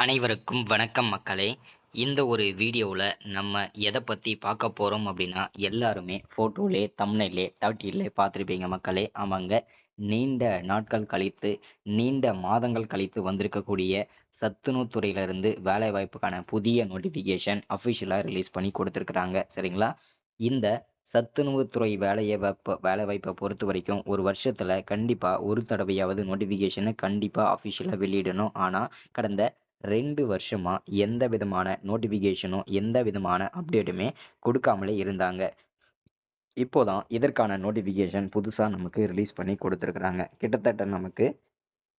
அனைவருக்கும் வணக்கம் மக்களே. இந்த ஒரு வீடியோவில் நம்ம எதை பற்றி பார்க்க போகிறோம் அப்படின்னா, எல்லாருமே ஃபோட்டோலே தம்ப்நெயிலே டைட்டிலே பார்த்துருப்பீங்க மக்களே. ஆமாங்க, நீண்ட நாட்கள் கழித்து நீண்ட மாதங்கள் கழித்து வந்திருக்கக்கூடிய சத்துணவு துறையிலிருந்து வேலைவாய்ப்புக்கான புதிய நோட்டிஃபிகேஷன் அஃபிஷியலாக ரிலீஸ் பண்ணி கொடுத்துருக்குறாங்க. சரிங்களா? இந்த சத்துணவு துறை வேலைவாய்ப்பை பொறுத்த வரைக்கும் ஒரு வருஷத்தில் கண்டிப்பாக ஒரு தடவையாவது நோட்டிஃபிகேஷனை கண்டிப்பாக அஃபிஷியலாக வெளியிடணும். ஆனால் கடந்த 2 வருஷமா எந்த விதமான நோட்டிஃபிகேஷனும், எந்த விதமான அப்டேட்டுமே குடுக்காமலே இருந்தாங்க. இப்போதான் இதற்கான நோட்டிஃபிகேஷன் புதுசா நமக்கு ரிலீஸ் பண்ணி குடுத்திருக்கிறாங்க. கிட்டத்தட்ட நமக்கு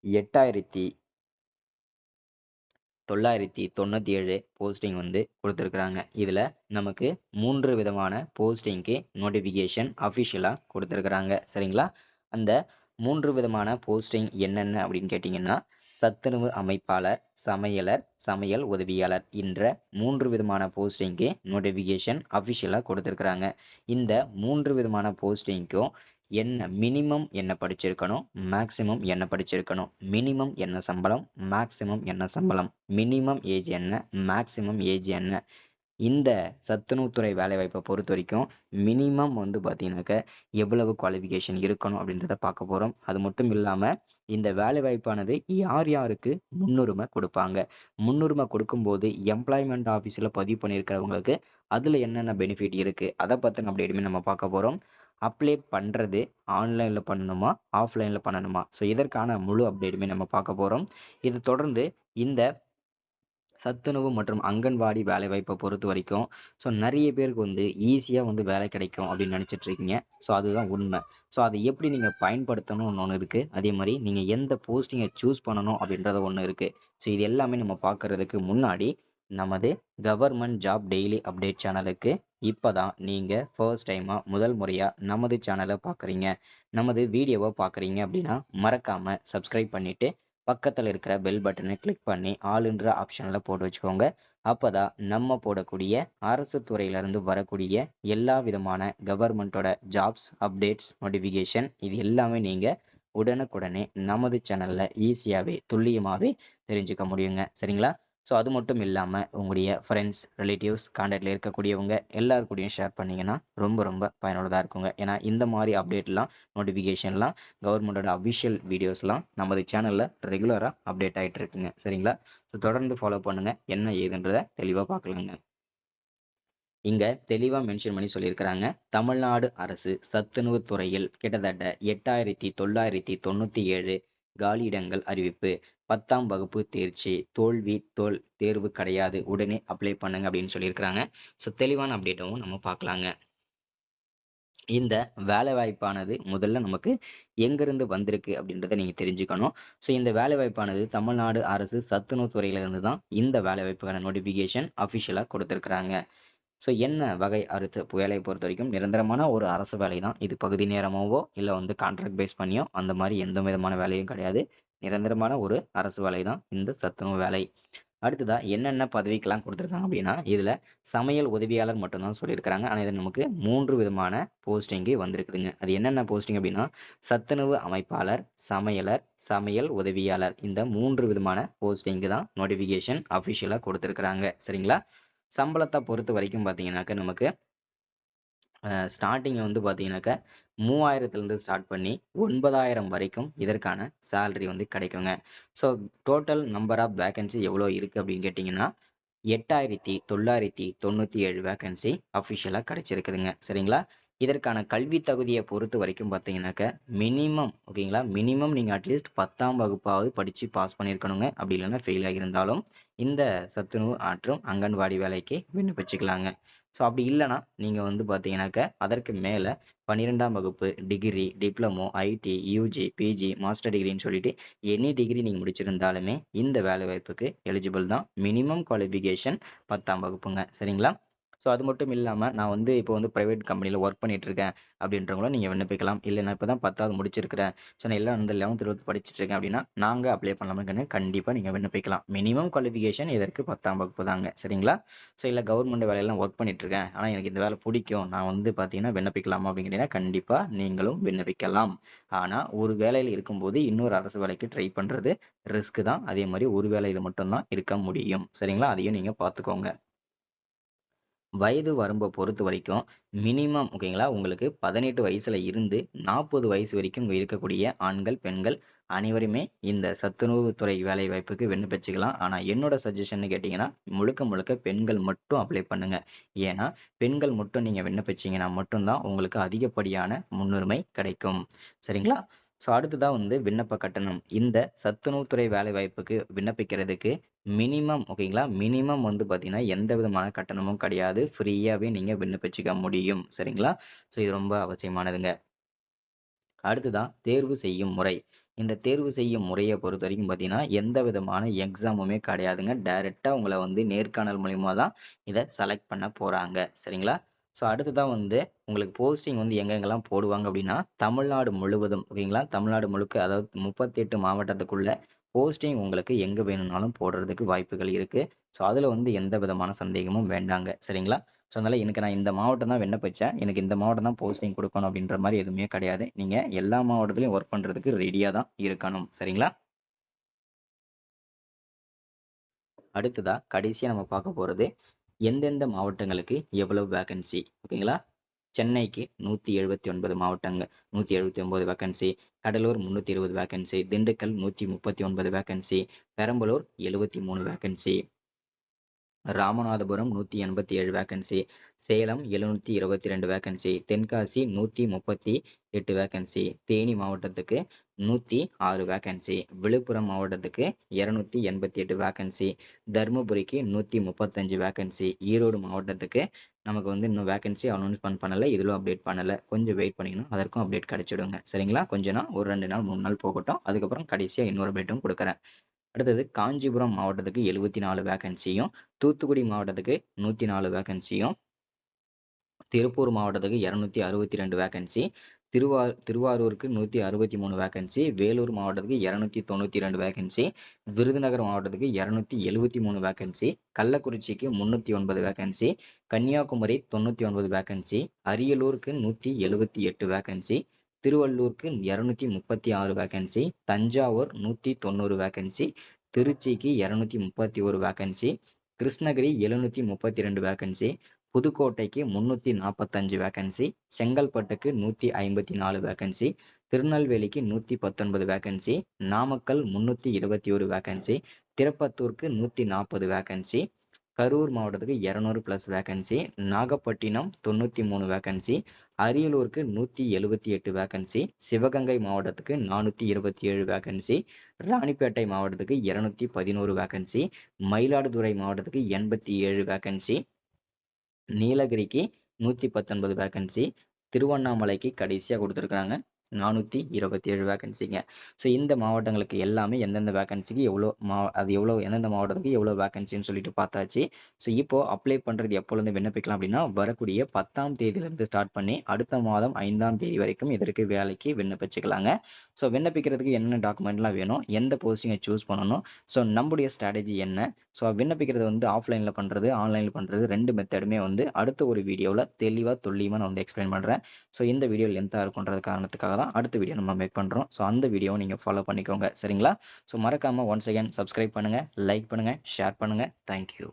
8,997 போஸ்டிங் வந்து குடுத்திருக்கிறாங்க. இதுல நமக்கு 3 விதமான போஸ்டிங்க்கு நோட்டிஃபிகேஷன் அஃபிஷியலா குடுத்திருக்கிறாங்க. சரிங்களா? அந்த 3 விதமான போஸ்டிங் என்னென்ன அப்படின்னு கேட்டீங்கன்னா, சத்துணவு அமைப்பாளர், சமையலர், சமையல் உதவியாளர் என்ற 3 விதமான போஸ்டிங்க்கு நோட்டிஃபிகேஷன் அஃபிஷியலா கொடுத்திருக்கிறாங்க. இந்த 3 விதமான போஸ்டிங்க்கும் மினிமம் என்ன படிச்சிருக்கணும், மேக்ஸிமம் என்ன படிச்சிருக்கணும், மினிமம் என்ன சம்பளம், மேக்ஸிமம் என்ன சம்பளம், மினிமம் ஏஜ் என்ன, மேக்ஸிமம் ஏஜ் என்ன. இந்த சத்துணவுத்துறை வேலைவாய்ப்பை பொறுத்த வரைக்கும் மினிமம் வந்து பார்த்தீங்கன்னாக்க எவ்வளவு குவாலிஃபிகேஷன் இருக்கணும் அப்படின்றத பார்க்க போகிறோம். அது மட்டும் இல்லாமல் இந்த வேலைவாய்ப்பானது யார் யாருக்கு முன்னுரிமை கொடுப்பாங்க, முன்னுரிமை கொடுக்கும்போது எம்ப்ளாய்மெண்ட் ஆஃபீஸில் பதிவு பண்ணியிருக்கிறவங்களுக்கு அதில் என்னென்ன பெனிஃபிட் இருக்குது, அதை பற்றின அப்டேட்டுமே நம்ம பார்க்க போகிறோம். அப்ளை பண்ணுறது ஆன்லைனில் பண்ணணுமா, ஆஃப்லைனில் பண்ணணுமா, ஸோ இதற்கான முழு அப்டேட்டுமே நம்ம பார்க்க போகிறோம். இது தொடர்ந்து இந்த சத்துணவு மற்றும் அங்கன்வாடி வேலைவாய்ப்பை பொறுத்த வரைக்கும் ஸோ நிறைய பேருக்கு வந்து ஈஸியாக வந்து வேலை கிடைக்கும் அப்படின்னு நினச்சிட்டு இருக்கீங்க. ஸோ அதுதான் உண்மை. ஸோ அதை எப்படி நீங்கள் பயன்படுத்தணும்னு ஒன்று இருக்குது. அதே மாதிரி நீங்கள் எந்த போஸ்டிங்கை சூஸ் பண்ணணும் அப்படின்றத ஒன்று இருக்குது. ஸோ இது எல்லாமே நம்ம பார்க்கறதுக்கு முன்னாடி நமது கவர்மெண்ட் ஜாப் டெய்லி அப்டேட் சேனலுக்கு இப்போ தான் நீங்கள் ஃபர்ஸ்ட் டைமாக முதல் முறையாக நமது சேனலை பார்க்குறீங்க, நமது வீடியோவை பார்க்குறீங்க அப்படின்னா மறக்காமல் சப்ஸ்கிரைப் பண்ணிவிட்டு பக்கத்தில் இருக்கிற பெல் பட்டனை கிளிக் பண்ணி ஆளுன்ற ஆப்ஷனில் போட்டு வச்சுக்கோங்க. அப்போதான் நம்ம போடக்கூடிய அரசு துறையிலிருந்து வரக்கூடிய எல்லா விதமான கவர்மெண்ட்டோட ஜாப்ஸ் அப்டேட்ஸ் நோட்டிஃபிகேஷன் இது எல்லாமே நீங்கள் உடனுக்குடனே நமது சேனலில் ஈஸியாகவே துல்லியமாகவே தெரிஞ்சுக்க முடியுங்க. சரிங்களா? ஸோ அது மட்டும் இல்லாமல் உங்களுடைய ஃப்ரெண்ட்ஸ், ரிலேட்டிவ்ஸ், கான்டாக்டில் இருக்கக்கூடியவங்க எல்லாருக்கூடையும் ஷேர் பண்ணிங்கன்னா ரொம்ப ரொம்ப பயனுள்ளதாக இருக்குங்க. ஏன்னா இந்த மாதிரி அப்டேட்லாம் நோட்டிஃபிகேஷன்லாம் கவர்மெண்டோட அஃபிஷியல் வீடியோஸ்லாம் நமது சேனலில் ரெகுலராக அப்டேட் ஆகிட்டு இருக்குங்க. சரிங்களா? ஸோ தொடர்ந்து ஃபாலோ பண்ணுங்கள். என்ன ஏதுன்றதை தெளிவாக பார்க்கலாங்க. இங்கே தெளிவாக மென்ஷன் பண்ணி சொல்லியிருக்கிறாங்க. தமிழ்நாடு அரசு சத்துணவு துறையில் கிட்டத்தட்ட 8,997 காலியிடங்கள் அறிவிப்பு. 10ஆம் வகுப்பு தேர்ச்சி, தோல்வி தேர்வு கிடையாது, உடனே அப்ளை பண்ணுங்க அப்படின்னு சொல்லியிருக்கிறாங்க. ஸோ தெளிவான அப்டேட்டும் நம்ம பார்க்கலாங்க. இந்த வேலைவாய்ப்பானது முதல்ல நமக்கு எங்கிருந்து வந்திருக்கு அப்படின்றத நீங்க தெரிஞ்சுக்கணும். ஸோ இந்த வேலைவாய்ப்பானது தமிழ்நாடு அரசு சத்துணவு துறையிலிருந்து தான் இந்த வேலைவாய்ப்புக்கான நோட்டிஃபிகேஷன் அஃபிஷியலாக கொடுத்துருக்குறாங்க. ஸோ என்ன வகை வேலையை பொறுத்த வரைக்கும் நிரந்தரமான ஒரு அரசு வேலை தான் இது. பகுதி நேரமாவோ இல்லை வந்து கான்ட்ராக்ட் பேஸ் பண்ணியோ அந்த மாதிரி எந்த விதமான வேலையும் கிடையாது. நிரந்தரமான ஒரு அரசு வேலை தான் இந்த சத்துணவு வேலை. அடுத்ததா என்னென்ன பதவிக்கெல்லாம் கொடுத்துருக்காங்க அப்படின்னா, இதுல சமையல் உதவியாளர் மட்டும்தான் சொல்லியிருக்கிறாங்க. ஆனா இது நமக்கு 3 விதமான போஸ்டிங்கு வந்திருக்குதுங்க. அது என்னென்ன போஸ்டிங் அப்படின்னா, சத்துணவு அமைப்பாளர், சமையலர், சமையல் உதவியாளர் இந்த 3 விதமான போஸ்டிங்கு தான் நோட்டிஃபிகேஷன் அஃபிஷியலா கொடுத்துருக்குறாங்க. சரிங்களா? சம்பளத்தை பொறுத்த வரைக்கும் பார்த்தீங்கன்னாக்க நமக்கு ஸ்டார்டிங் வந்து பார்த்தீங்கன்னாக்க 3000லேருந்து ஸ்டார்ட் பண்ணி 9,000 வரைக்கும் இதற்கான சேலரி வந்து கிடைக்குங்க. So total number of vacancy எவ்வளோ இருக்குது அப்படின்னு கேட்டிங்கன்னா 8,997 வேகன்சி அஃபிஷியலாக கிடைச்சிருக்குதுங்க. சரிங்களா? இதற்கான கல்வி தகுதியை பொறுத்த வரைக்கும் பார்த்தீங்கன்னாக்க ஓகேங்களா, மினிமம் நீங்கள் அட்லீஸ்ட் 10ஆம் வகுப்பாவது படித்து பாஸ் பண்ணியிருக்கணுங்க. அப்படி இல்லைன்னா ஃபெயில் ஆகியிருந்தாலும் இந்த சத்துணவு மற்றும் அங்கன்வாடி வேலைக்கு விண்ணப்பிச்சுக்கலாங்க. ஸோ அப்படி இல்லைன்னா நீங்கள் வந்து பார்த்தீங்கன்னாக்க அதற்கு மேலே 12ஆம் வகுப்பு, degree, diploma, IT, UG, PG, master டிகிரின்னு சொல்லிட்டு எனி டிகிரி நீங்கள் முடிச்சிருந்தாலுமே இந்த வேலைவாய்ப்புக்கு எலிஜிபிள் தான். மினிமம் குவாலிஃபிகேஷன் 10ஆம் வகுப்புங்க. சரிங்களா? ஸோ அது மட்டும் இல்லாமல் நான் வந்து இப்போ வந்து ப்ரைவேட் கம்பெனியில் ஒர்க் பண்ணிட்டு இருக்கேன் அப்படின்றவங்களும் நீங்கள் விண்ணப்பிக்கலாம். இல்லை நான் இப்போ தான் 10வது முடிச்சிருக்கிறேன், ஸோ நான் எல்லாம் வந்து 11th 12th படிச்சுட்டு இருக்கேன் அப்படின்னா நாங்கள் அப்ளை பண்ணலாம்னு கண்டிப்பாக நீங்கள் விண்ணப்பிக்கலாம். மினிமம் குவாலிஃபிகேஷன் இதற்கு 10ஆம் வகுப்பு தாங்க. சரிங்களா? ஸோ இல்லை கவர்மெண்ட் வேலையெல்லாம் ஒர்க் பண்ணிட்டு இருக்கேன், ஆனால் எனக்கு இந்த வேலை பிடிக்கும், நான் வந்து பார்த்தீங்கன்னா விண்ணப்பிக்கலாமா அப்படிங்கிறீங்கன்னா கண்டிப்பாக நீங்களும் விண்ணப்பிக்கலாம். ஆனால் ஒரு வேலையில் இருக்கும்போது இன்னொரு அரசு வேலைக்கு ட்ரை பண்ணுறது ரிஸ்க் தான். அதே மாதிரி ஒரு வேலையில மட்டும்தான் இருக்க முடியும். சரிங்களா? அதையும் நீங்க பார்த்துக்கோங்க. வயது வரம்ப பொறுத்த வரைக்கும் மினிமம் ஓகேங்களா, உங்களுக்கு 18 வயசுல இருந்து 40 வயசு வரைக்கும் இருக்கக்கூடிய ஆண்கள், பெண்கள் அனைவருமே இந்த சத்துணவு துறை வேலை வாய்ப்புக்கு விண்ணப்பிச்சுக்கலாம். ஆனா என்னோட சஜஷன்னு கேட்டீங்கன்னா, முழுக்க முழுக்க பெண்கள் மட்டும் அப்ளை பண்ணுங்க. ஏன்னா, பெண்கள் மட்டும் நீங்க விண்ணப்பிச்சீங்கன்னா மட்டும் தான் உங்களுக்கு அதிகப்படியான முன்னுரிமை கிடைக்கும். சரிங்களா? அடுத்ததா விண்ணப்ப கட்டணம். இந்த சத்துணவுத்துறை வேலை வாய்ப்புக்கு விண்ணப்பிக்கிறதுக்கு மினிமம் ஓகேங்களா, மினிமம் பார்த்தீங்கன்னா, எந்த விதமான கட்டணமும் கிடையாது. ஃப்ரீயாவே நீங்க விண்ணப்பிச்சுக்க முடியும். சரிங்களா? இது ரொம்ப அவசியமானதுங்க. அடுத்ததா தேர்வு செய்யும் முறை. இந்த தேர்வு செய்யும் முறைய பொறுத்தவரைக்கும் பார்த்தீங்கன்னா, எந்த விதமான எக்ஸாமுமே கிடையாதுங்க. டைரக்ட்டா உங்கள நேர்காணல் மூலியமா தான் இத செலக்ட் பண்ண போறாங்க. சரிங்களா? அடுத்ததா உங்களுக்கு போஸ்டிங் எங்கெங்கலாம் போடுவாங்க அப்டின்னா, தமிழ்நாடு முழுவதும் ஓகேங்களா? தமிழ்நாடு முழுக்க அதாவது 38 மாவட்டத்துக்குள்ள போஸ்டிங் உங்களுக்கு எங்க வேணும்னாலும் போடுறதுக்கு வாய்ப்புகள் இருக்கு. அதுல எந்த விதமான சந்தேகமும் வேண்டாங்க. சரிங்களா? அதனால எனக்கு நான் இந்த மாவட்டம் தான் விண்ணப்பிச்சேன். எனக்கு இந்த மாவட்டம் தான் போஸ்டிங் குடுக்கணும் அப்படின்ற மாரி எதுவுமே கிடையாது. நீங்க எல்லா மாவட்டத்திலயும் வொர்க் பண்றதுக்கு ரெடியா தான் இருக்கணும். சரிங்களா? அடுத்ததா கடைசியா நம்ம பார்க்க போறது, எந்தெந்த மாவட்டங்களுக்கு எவ்வளவு வேக்கன்சி ஓகேங்களா? சென்னைக்கு 179 மாவட்டங்க 179 vacancy, Cuddalore 320 vacancy, Dindigul 139 vacancy, Perambalur 73 vacancy, Ramanathapuram 187 vacancy, Salem 722 vacancy, Tenkasi 138 vacancy, Theni மாவட்டத்துக்கு 106 வேக்கன்சி, விழுப்புரம் மாவட்டத்துக்கு 288 வேக்கன்சி, தர்மபுரிக்கு 135 வேக்கன்சி, ஈரோடு மாவட்டத்துக்கு நமக்கு இன்னும் வேக்கன்சி அனௌன்ஸ்மென்ட் பண்ணல. இதிலும் அப்டேட் பண்ணல. கொஞ்சம் வெயிட் பண்ணீங்கன்னா, அதற்கும் அப்டேட் கிடைச்சிடுங்க. சரிங்களா? கொஞ்ச நாள் ஒரு 2 நாள் 3 நாள் போகட்டும். அதுக்கப்புறம் கடைசியா இன்னொரு அப்டேட்டும் குடுக்குறேன். அடுத்தது காஞ்சிபுரம் மாவட்டத்துக்கு 74 வேக்கன்சியும், தூத்துக்குடி மாவட்டத்துக்கு 104 வேக்கன்சியும், திருப்பூர் மாவட்டத்துக்கு 262 வேக்கன்சி, திருவாரூருக்கு 163 வேக்கன்சி, வேலூர் மாவட்டத்துக்கு 292 வேக்கன்சி, விருதுநகர் மாவட்டத்துக்கு 273 வேக்கன்சி, கள்ளக்குறிச்சிக்கு 309 வேக்கன்சி, கன்னியாகுமரி 99 வேக்கன்சி, அரியலூருக்கு 178 வேக்கன்சி, திருவள்ளூருக்கு 236 வேக்கன்சி, தஞ்சாவூர் 190 வேக்கன்சி, திருச்சிக்கு 231 வேக்கன்சி, கிருஷ்ணகிரி 732 வேக்கன்சி, புதுக்கோட்டைக்கு 345 வேக்கன்சி, செங்கல்பட்டுக்கு 154 வேக்கன்சி, திருநெல்வேலிக்கு 119 வேக்கன்சி, நாமக்கல் 321 வேக்கன்சி, திருப்பத்தூருக்கு 140 வேக்கன்சி, கரூர் மாவட்டத்துக்கு 200 பிளஸ் வேக்கன்சி, நாகப்பட்டினம் 93 வேக்கன்சி, அரியலூருக்கு 178 வேக்கன்சி, சிவகங்கை மாவட்டத்துக்கு 427 வேக்கன்சி, ராணிப்பேட்டை மாவட்டத்துக்கு 211 வேக்கன்சி, மயிலாடுதுறை மாவட்டத்துக்கு 87 வேக்கன்சி, நீலகிரிக்கு 119 வேக்கன்சி, திருவண்ணாமலைக்கு கடைசியா குடுத்திருக்காங்க 427 வேக்கன்சிங்க. இந்த மாவட்டங்களுக்கு எல்லாமே எந்தெந்த வேக்கன்சிக்கு அது எந்தெந்த மாவட்டத்துக்கு எவ்வளவு வேக்கன்சின்னு சொல்லிட்டு பார்த்தாச்சு. இப்போ அப்ளை பண்றது எப்போலிருந்து விண்ணப்பிக்கலாம் அப்படின்னா, வரக்கூடிய 10ஆம் தேதியிலிருந்து ஸ்டார்ட் பண்ணி அடுத்த மாதம் 5ஆம் தேதி வரைக்கும் இதற்கு வேலைக்கு விண்ணப்பிச்சுக்கலாங்க. விண்ணப்பிக்கிறதுக்கு என்னென்ன டாக்குமெண்ட்லாம் வேணும்? எந்த போஸ்டிங்கை சூஸ் பண்ணணும்? நம்முடைய ஸ்ட்ராட்டஜி என்ன? விண்ணப்பிக்கிறது ஆஃப்லைன்ல பண்றது, ஆன்லைன்ல பண்றது 2 மெத்தடுமே அடுத்த ஒரு வீடியோல தெளிவா, துல்லியமா நான் எக்ஸ்பிளைன் பண்றேன். இந்த வீடியோ லென்த்தா இருக்கும்ன்றது காரணத்துக்காக தான் அடுத்த வீடியோ நம்ம மேக் பண்றோம். அந்த வீடியோவை நீங்க ஃபாலோ பண்ணிக்கோங்க. சரிங்களா? மறக்காம ஒன்ஸ் அகைன் சப்ஸ்கிரைப் பண்ணுங்க, லைக் பண்ணுங்க, ஷேர் பண்ணுங்க. Thank you.